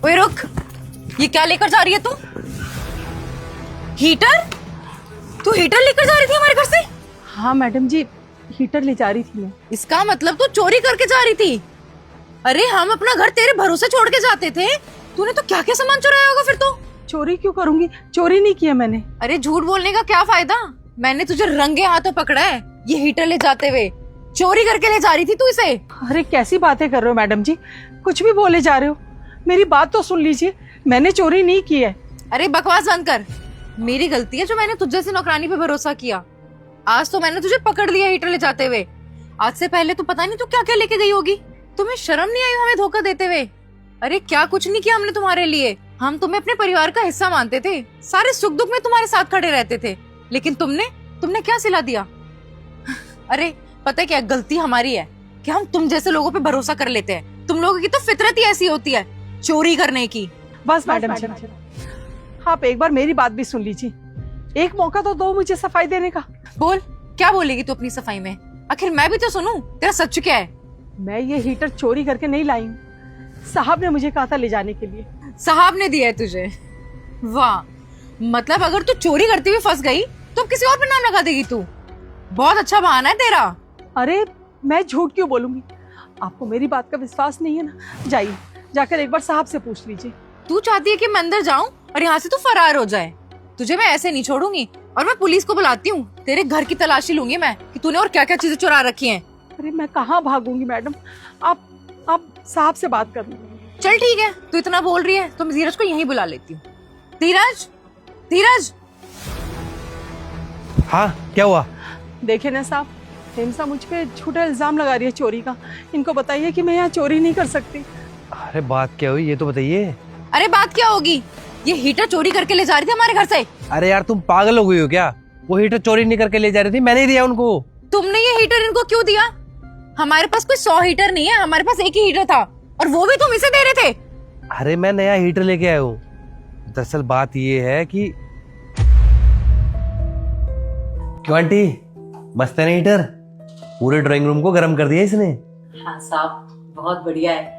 ओए रुक, ये क्या लेकर जा रही है तू? हीटर? तू हीटर लेकर जा रही थी हमारे घर से? हाँ मैडम जी, हीटर ले जा रही थी मैं। इसका मतलब तू चोरी करके जा रही थी? अरे हम अपना घर तेरे भरोसे छोड़ के जाते थे, तूने तो क्या क्या सामान चुराया होगा फिर तो। चोरी क्यों करूंगी, चोरी नहीं किया मैंने। अरे झूठ बोलने का क्या फायदा, मैंने तुझे रंगे हाथों पकड़ा है ये हीटर ले जाते हुए। चोरी करके ले जा रही थी तू इसे। अरे कैसी बातें कर रहे हो मैडम जी, कुछ भी बोले जा रहे हो। मेरी बात तो सुन लीजिए, मैंने चोरी नहीं की है। अरे बकवास बंद कर, मेरी गलती है जो मैंने तुझ जैसी नौकरानी पे भरोसा किया। आज तो मैंने तुझे पकड़ लिया हीटर ले जाते हुए। आज से पहले तू पता नहीं तू क्या क्या लेके गई होगी। तुम्हें शर्म नहीं आई हमें धोखा देते हुए? अरे क्या कुछ नहीं किया हमने तुम्हारे लिए, हम तुम्हें अपने परिवार का हिस्सा मानते थे, सारे सुख दुख में तुम्हारे साथ खड़े रहते थे, लेकिन तुमने क्या सिला दिया? अरे पता है क्या, गलती हमारी है कि हम तुम जैसे लोगों पे भरोसा कर लेते हैं। तुम लोगों की तो फितरत ही ऐसी होती है, चोरी करने की। बस मैडम जी, आप एक बार मेरी बात भी सुन लीजिए, एक मौका तो दो मुझे सफाई देने का। बोल, क्या बोलेगी तू अपनी सफाई में? आखिर मैं भी तो सुनूं, तेरा सच क्या है? मैं ये हीटर चोरी करके नहीं लाई हूँ, साहब ने मुझे कहा था ले जाने के लिए। साहब ने दिया है तुझे? वाह, मतलब अगर तू चोरी करती हुई फंस गई तो अब किसी और पे नाम लगा देगी तू। बहुत अच्छा बहाना है तेरा। अरे मैं झूठ क्यों बोलूंगी, आपको मेरी बात का विश्वास नहीं है ना? जाइए, जाकर एक बार साहब से पूछ लीजिए। तू चाहती है कि मैं अंदर जाऊं और यहाँ से तू फरार हो जाए? तुझे मैं ऐसे नहीं छोड़ूंगी, और मैं पुलिस को बुलाती हूँ, तेरे घर की तलाशी लूंगी मैं कि तूने और क्या क्या चीजें चुरा रखी हैं। अरे मैं कहाँ भागूंगी मैडम, आप साहब से बात कर लीजिए। चल ठीक है, तू इतना बोल रही है तो मैं धीरज को यहीं बुला लेती हूँ। धीरज, धीरज। हाँ क्या हुआ? देखे ना साहब, हेमसा मुझ पे झूठा इल्जाम लगा रही है चोरी का। इनको बताइए कि मैं यहाँ चोरी नहीं कर सकती। अरे बात क्या हुई ये तो बताइए। अरे बात क्या होगी, ये हीटर चोरी करके ले जा रही थी हमारे घर से। अरे यार तुम पागल हो गई हो क्या? वो हीटर चोरी नहीं करके ले जा रही थी, मैंने ही दिया उनको। तुमने ये हीटर इनको क्यों दिया? हमारे पास कोई 100 हीटर नहीं है, हमारे पास एक ही हीटर था, और वो भी तुम इसे दे रहे थे। अरे मैं नया हीटर लेके आया हूँ। दरअसल बात ये है कि क्यों आंटी, मस्त है ना हीटर? पूरे ड्राइंग रूम को गर्म कर दिया इसने। हाँ साहब, बहुत बढ़िया है।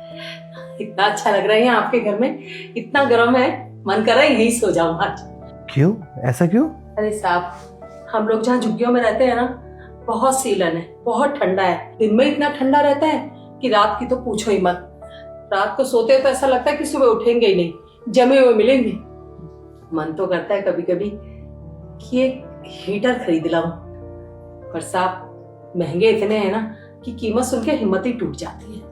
इतना अच्छा लग रहा है यहाँ आपके घर में, इतना गर्म है, मन कर रहा है यहीं सो जाऊं आज। क्यों, ऐसा क्यों? अरे साहब, हम लोग जहाँ झुग्गियों में रहते हैं ना, बहुत सीलन है, बहुत ठंडा है। दिन में इतना ठंडा रहता है कि रात की तो पूछो ही मत। रात को सोते तो ऐसा लगता है कि सुबह उठेंगे ही नहीं, जमे हुए मिलेंगे। मन तो करता है कभी कभी कि एक हीटर खरीद लाऊं, पर साहब महंगे इतने हैं ना कि कीमत सुन के हिम्मत ही टूट जाती है।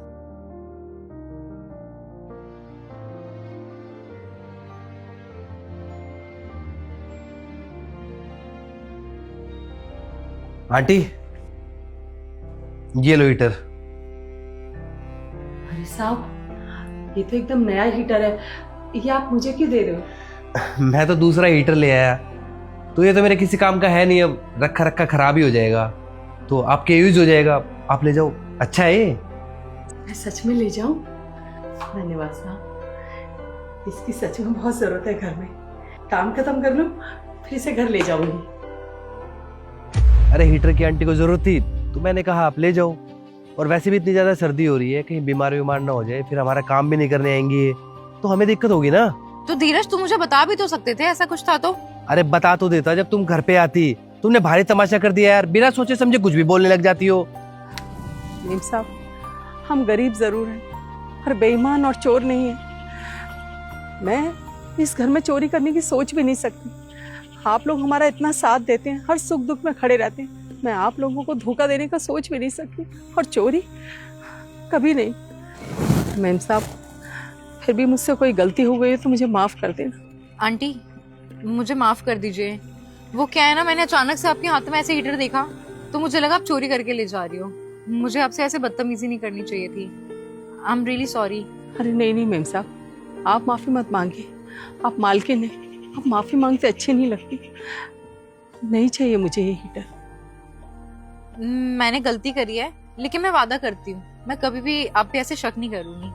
आंटी ये लो हीटर। अरे साहब, ये तो एकदम नया हीटर है, ये आप मुझे क्यों दे रहे हो? मैं तो दूसरा हीटर ले आया, तो ये तो मेरे किसी काम का है नहीं, अब रखा रखा खराब ही हो जाएगा, तो आपके यूज हो जाएगा, आप ले जाओ। अच्छा है ये? मैं सच में ले जाऊं? धन्यवाद साहब, इसकी सच में बहुत जरूरत है घर में। काम खत्म कर लूं फिर इसे घर ले जाऊंगी। अरे हीटर की आंटी को जरूरत थी तो मैंने कहा आप ले जाओ, और वैसे भी इतनी ज्यादा सर्दी हो रही है, कहीं बीमार ना हो जाए, फिर हमारा काम भी नहीं करने आएंगे तो हमें दिक्कत होगी ना। तो धीरज, तुम मुझे बता भी तो सकते थे ऐसा कुछ था तो। अरे बता तो देता जब तुम घर पे आती। तुमने भारी तमाशा कर दिया यार, बिना सोचे समझे कुछ भी बोलने लग जाती हो। नीम साहब, हम गरीब जरूर हैं पर बेईमान और चोर नहीं है। मैं इस घर में चोरी करने की सोच भी नहीं सकती। आप लोग हमारा इतना साथ देते हैं, हर सुख दुख में खड़े रहते हैं, मैं आप लोगों को धोखा देने का सोच भी नहीं सकती, और चोरी कभी नहीं। मैम साहब, फिर भी मुझसे कोई गलती हो गई तो मुझे माफ कर देना। आंटी मुझे माफ कर दीजिए, वो क्या है ना, मैंने अचानक से आपके हाथ में ऐसे हीटर देखा तो मुझे लगा आप चोरी करके ले जा रही हो। मुझे आपसे ऐसे बदतमीजी नहीं करनी चाहिए थी। I am really sorry. अरे नहीं नहीं मैम साहब, आप माफी मत मांगिए, आप मालकिन हैं, आप माफी मांगते अच्छी नहीं लगती। नहीं चाहिए मुझे ये हीटर। मैंने गलती करी है, लेकिन मैं वादा करती हूँ मैं कभी भी आप पे ऐसे शक नहीं करूंगी।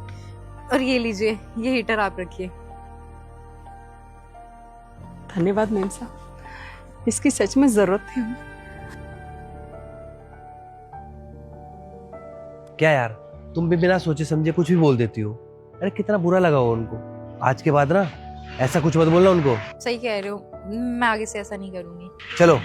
और ये लीजिए, ये हीटर आप रखिए। धन्यवाद मैम साहब, इसकी सच में जरूरत थी हमें। क्या यार, तुम भी बिना सोचे समझे कुछ भी बोल देती हो। अरे कितना बुरा लगा हो उनको। आज के बाद ना ऐसा कुछ मत बोलना उनको। सही कह रहे हो, मैं आगे से ऐसा नहीं करूंगी। चलो